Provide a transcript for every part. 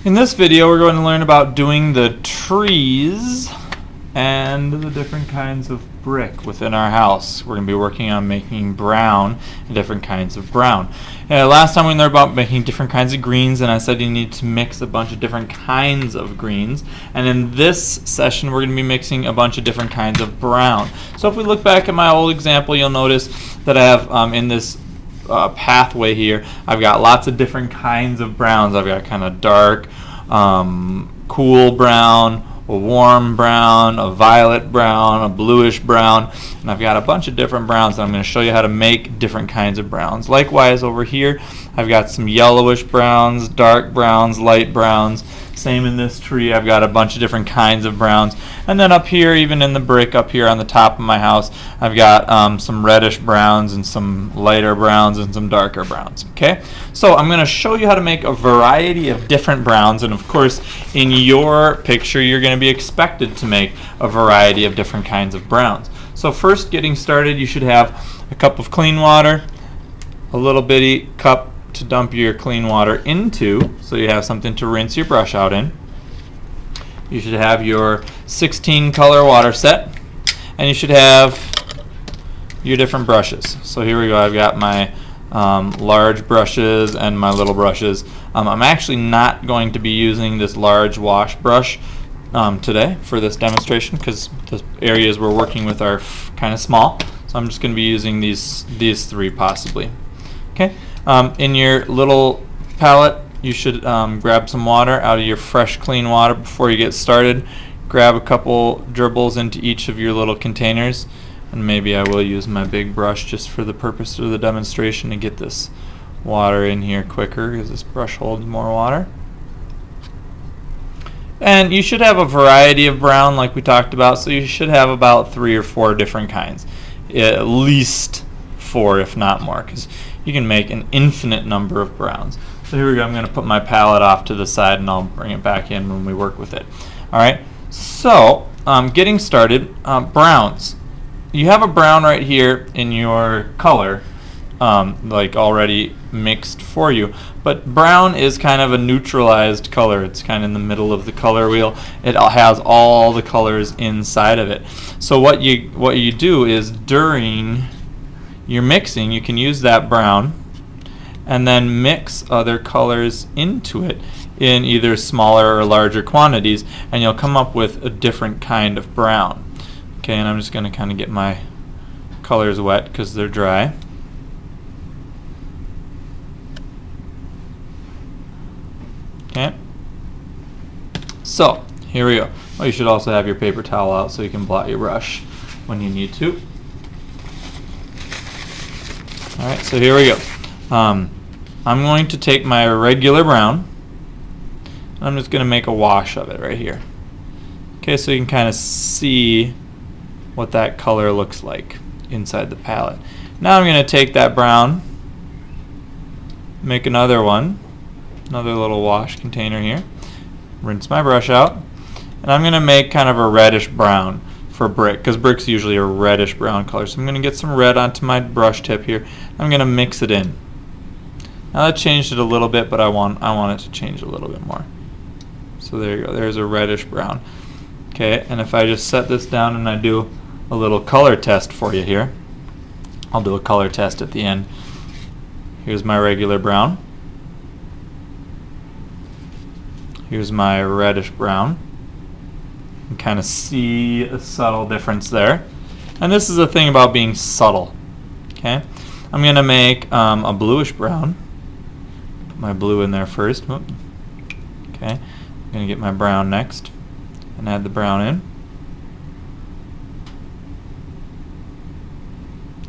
In this video, we're going to learn about doing the trees and the different kinds of brick within our house. We're going to be working on making brown and different kinds of brown. Last time we learned about making different kinds of greens, and I said you need to mix a bunch of different kinds of greens. And in this session, we're going to be mixing a bunch of different kinds of brown. So if we look back at my old example, you'll notice that I have in this pathway here, I've got lots of different kinds of browns. I've got kind of dark, cool brown, a warm brown, a violet brown, a bluish brown, and I've got a bunch of different browns, and I'm going to show you how to make different kinds of browns. Likewise, over here, I've got some yellowish browns, dark browns, light browns. Same in this tree, I've got a bunch of different kinds of browns. And then up here, even in the brick up here on the top of my house, I've got some reddish browns and some lighter browns and some darker browns. Okay, so I'm going to show you how to make a variety of different browns, and of course, in your picture, you're going to be expected to make a variety of different kinds of browns. So first, getting started, you should have a cup of clean water, a little bitty cup to dump your clean water into, so you have something to rinse your brush out in. You should have your 16 color water set, and you should have your different brushes. So here we go, I've got my large brushes and my little brushes. I'm actually not going to be using this large wash brush today for this demonstration because the areas we're working with are kind of small, so I'm just going to be using these three possibly. Okay. In your little palette, you should grab some water out of your fresh, clean water before you get started. Grab a couple dribbles into each of your little containers, and maybe I will use my big brush just for the purpose of the demonstration to get this water in here quicker because this brush holds more water. And you should have a variety of brown like we talked about, so you should have about 3 or 4 different kinds. At least 4 if not more, because you can make an infinite number of browns. So here we go, I'm going to put my palette off to the side and I'll bring it back in when we work with it. Alright, so getting started, browns. You have a brown right here in your color, like already mixed for you, but brown is kind of a neutralized color. It's kind of in the middle of the color wheel. It has all the colors inside of it. So what you do is during your mixing, you can use that brown and then mix other colors into it in either smaller or larger quantities, and you'll come up with a different kind of brown. Okay, and I'm just going to kind of get my colors wet because they're dry. Okay, so here we go. Well, you should also have your paper towel out so you can blot your brush when you need to. Alright, so here we go. I'm going to take my regular brown, and I'm just going to make a wash of it right here. Okay, so you can kind of see what that color looks like inside the palette. Now I'm going to take that brown, make another one, another little wash container here, rinse my brush out, and I'm going to make kind of a reddish brown for brick, because brick's usually a reddish brown color. So I'm going to get some red onto my brush tip here. I'm going to mix it in. Now that changed it a little bit, but I want it to change a little bit more. So there you go, there's a reddish brown. Okay, and if I just set this down and I do a little color test for you here, I'll do a color test at the end. Here's my regular brown. Here's my reddish brown. You can kind of see a subtle difference there. And this is the thing about being subtle. Okay, I'm going to make a bluish brown. Put my blue in there first. Okay, I'm going to get my brown next and add the brown in.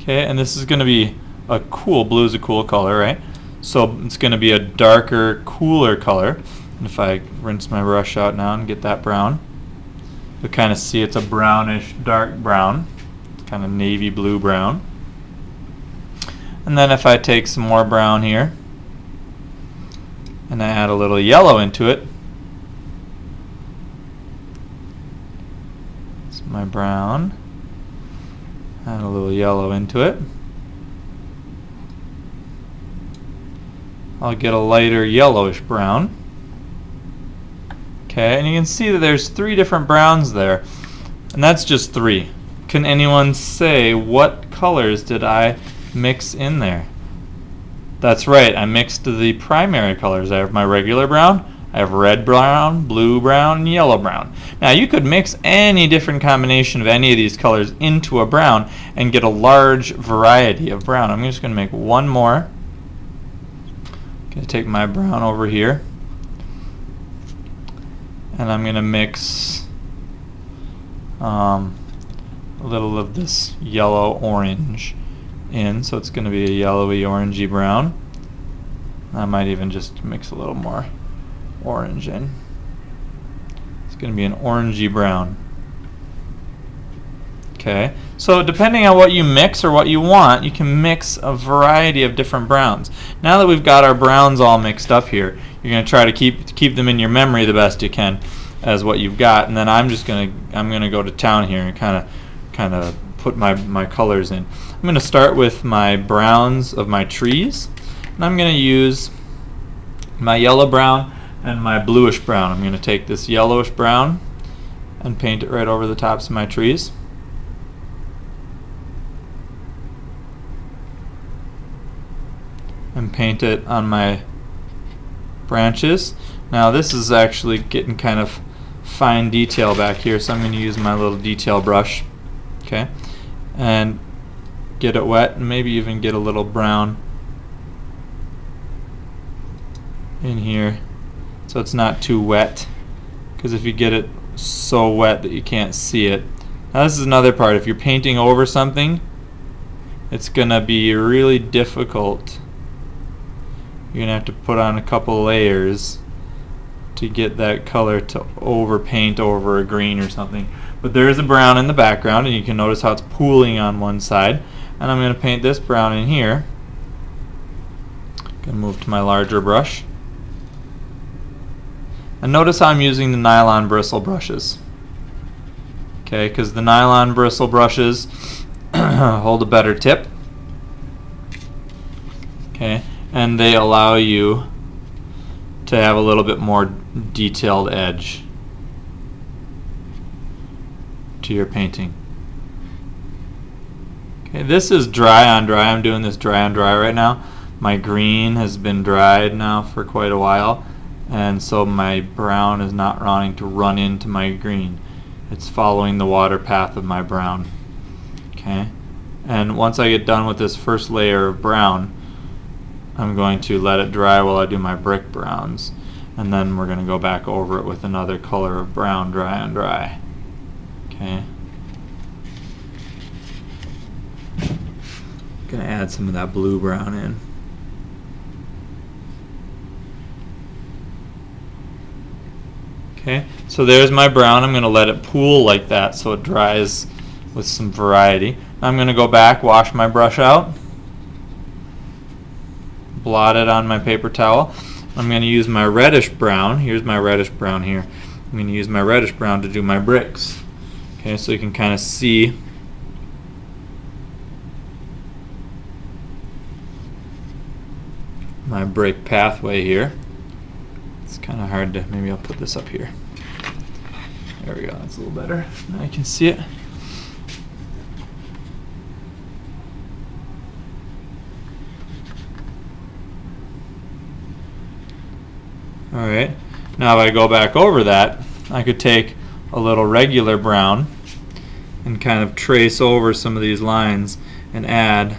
Okay, and this is going to be a cool, blue is a cool color, right? So it's going to be a darker, cooler color. And if I rinse my brush out now and get that brown, you'll kind of see it's a brownish, dark brown, kind of navy blue brown. And then if I take some more brown here and I add a little yellow into it, it's my brown, add a little yellow into it, I'll get a lighter yellowish brown. Okay, and you can see that there's 3 different browns there, and that's just 3. Can anyone say what colors did I mix in there? That's right, I mixed the primary colors. I have my regular brown, I have red brown, blue brown, and yellow brown. Now you could mix any different combination of any of these colors into a brown and get a large variety of brown. I'm just going to make one more. I'm going to take my brown over here, and I'm going to mix a little of this yellow orange in, so it's going to be a yellowy orangey brown. I might even just mix a little more orange in. It's going to be an orangey brown. Okay, so depending on what you mix or what you want, you can mix a variety of different browns. Now that we've got our browns all mixed up here, you're going to try to keep them in your memory the best you can as what you've got, and then I'm going to go to town here and kind of put my colors in. I'm going to start with my browns of my trees, and I'm going to use my yellow brown and my bluish brown. I'm going to take this yellowish brown and paint it right over the tops of my trees. And paint it on my branches. Now this is actually getting kind of fine detail back here, so I'm going to use my little detail brush, okay, and get it wet, and maybe even get a little brown in here so it's not too wet, because if you get it so wet that you can't see it. Now this is another part. If you're painting over something, it's gonna be really difficult. You're gonna have to put on a couple layers to get that color to overpaint over a green or something. But there is a brown in the background, and you can notice how it's pooling on one side. And I'm going to paint this brown in here. Going to move to my larger brush. And notice how I'm using the nylon bristle brushes. Okay, because the nylon bristle brushes hold a better tip. Okay, and they allow you to have a little bit more detailed edge to your painting. Okay, this is dry on dry. I'm doing this dry on dry right now. My green has been dried now for quite a while, and so my brown is not wanting to run into my green. It's following the water path of my brown. Okay, and once I get done with this first layer of brown, I'm going to let it dry while I do my brick browns, and then we're going to go back over it with another color of brown, dry on dry. Okay. Going to add some of that blue brown in. Okay, so there's my brown. I'm going to let it pool like that so it dries with some variety. I'm going to go back, wash my brush out, blot it on my paper towel. I'm going to use my reddish brown. Here's my reddish brown here. I'm going to use my reddish brown to do my bricks. Okay, so you can kind of see my brick pathway here. It's kind of hard to, maybe I'll put this up here. There we go, that's a little better. Now you can see it. Alright, now if I go back over that, I could take a little regular brown and kind of trace over some of these lines and add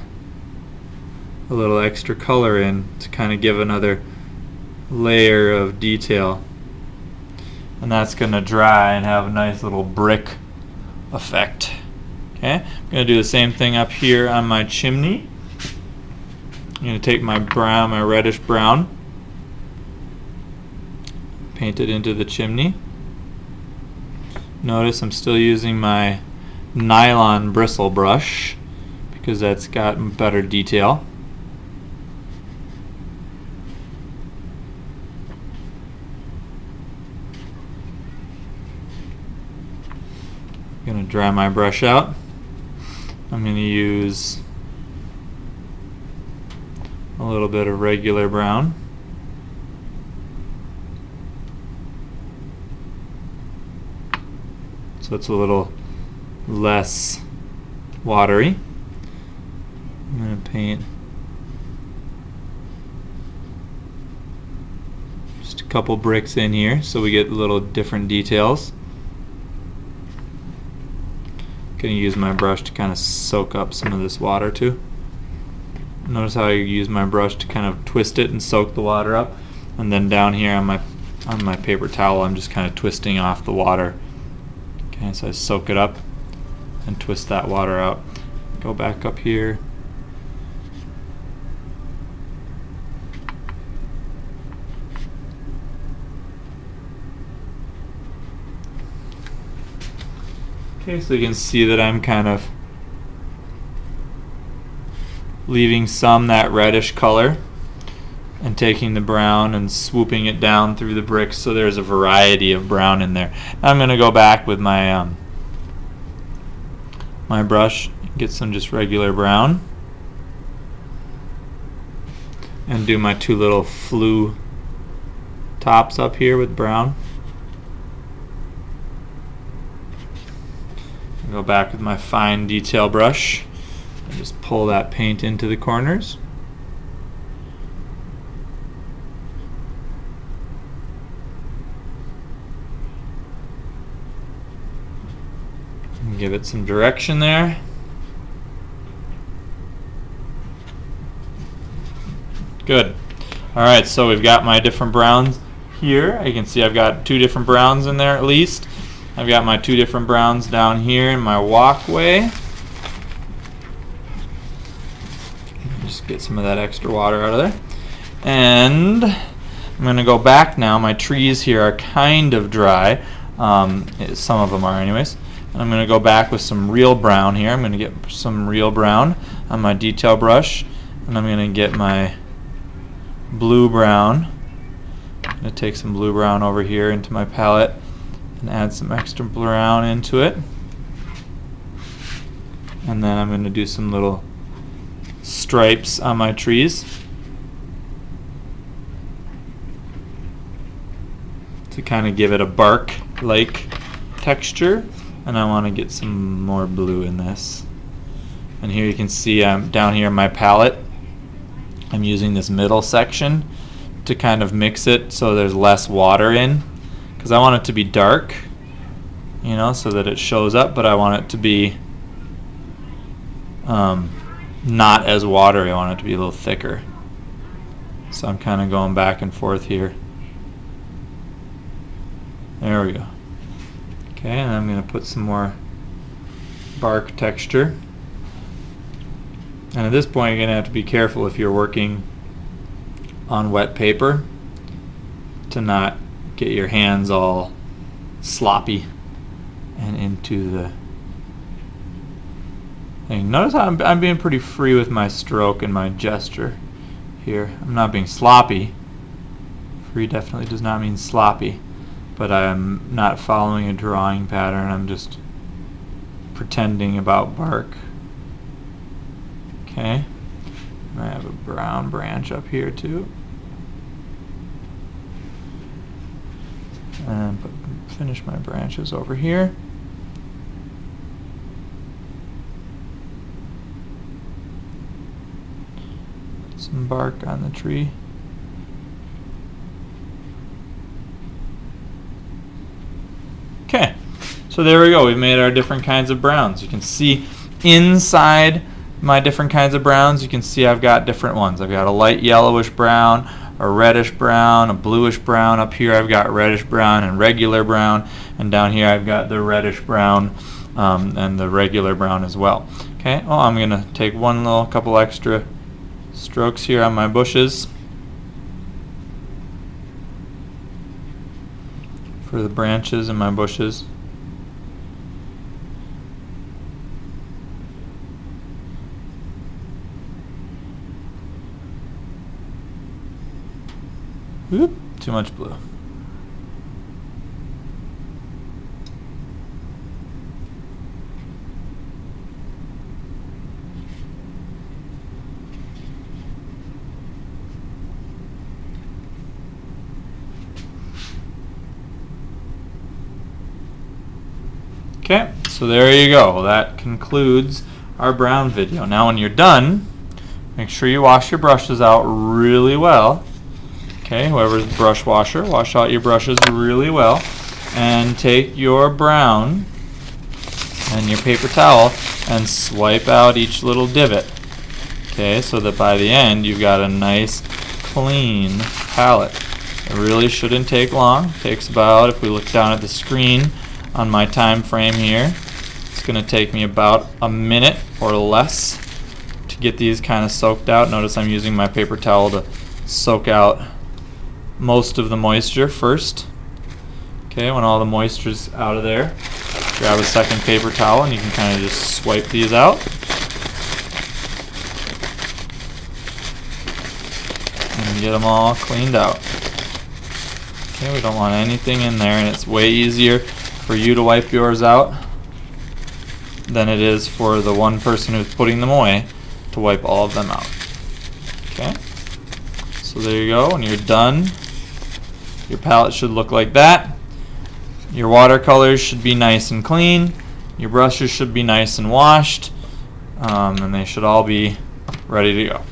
a little extra color in to kind of give another layer of detail. And that's going to dry and have a nice little brick effect. Okay, I'm going to do the same thing up here on my chimney. I'm going to take my brown, my reddish brown, paint it into the chimney. Notice I'm still using my nylon bristle brush because that's got better detail. I'm going to dry my brush out. I'm going to use a little bit of regular brown. so it's a little less watery. I'm going to paint just a couple bricks in here so we get a little different details. Going to use my brush to kind of soak up some of this water too. Notice how I use my brush to kind of twist it and soak the water up, and then down here on my paper towel I'm just kind of twisting off the water. Okay, so I soak it up and twist that water out. Go back up here. Okay, so you can see that I'm kind of leaving some that reddish color and taking the brown and swooping it down through the bricks so there's a variety of brown in there. Now I'm going to go back with my my brush and get some just regular brown and do my two little flue tops up here with brown. Go back with my fine detail brush and just pull that paint into the corners. And give it some direction there. Good. Alright, so we've got my different browns here. You can see I've got two different browns in there at least. I've got my two different browns down here in my walkway. Just get some of that extra water out of there. And I'm going to go back now. My trees here are kind of dry. Some of them are anyways. And I'm going to go back with some real brown here. I'm going to get some real brown on my detail brush. And I'm going to get my blue brown. I'm going to take some blue brown over here into my palette and add some extra brown into it. And then I'm going to do some little stripes on my trees to kind of give it a bark-like texture. And I want to get some more blue in this. And here you can see down here in my palette I'm using this middle section to kind of mix it so there's less water in, because I want it to be dark, you know, so that it shows up, but I want it to be not as watery. I want it to be a little thicker. So I'm kind of going back and forth here. There we go. Okay, and I'm going to put some more bark texture. And at this point you're going to have to be careful if you're working on wet paper to not get your hands all sloppy and into the thing. Notice how I'm being pretty free with my stroke and my gesture here. I'm not being sloppy. Free definitely does not mean sloppy, but I'm not following a drawing pattern. I'm just pretending about bark. Okay, I have a brown branch up here too. And finish my branches over here. Put some bark on the tree. Okay, so there we go. We've made our different kinds of browns. You can see inside my different kinds of browns, you can see I've got different ones. I've got a light yellowish brown, a reddish brown, a bluish brown. Up here I've got reddish brown and regular brown, and down here I've got the reddish brown and the regular brown as well. Okay, well, I'm going to take one little couple extra strokes here on my bushes for the branches and my bushes. Whoop, too much blue. Okay, so there you go. That concludes our brown video. Now when you're done, make sure you wash your brushes out really well. Okay, whoever's the brush washer, wash out your brushes really well. And take your brown and your paper towel and swipe out each little divot. Okay, so that by the end you've got a nice clean palette. It really shouldn't take long. It takes about, if we look down at the screen on my time frame here, it's going to take me about a minute or less to get these kind of soaked out. Notice I'm using my paper towel to soak out most of the moisture first. Okay, when all the moisture's out of there, grab a second paper towel and you can kind of just swipe these out. And get them all cleaned out. Okay, we don't want anything in there, and it's way easier for you to wipe yours out than it is for the one person who's putting them away to wipe all of them out. Okay, so there you go. When you're done, your palette should look like that. Your watercolors should be nice and clean. Your brushes should be nice and washed. And they should all be ready to go.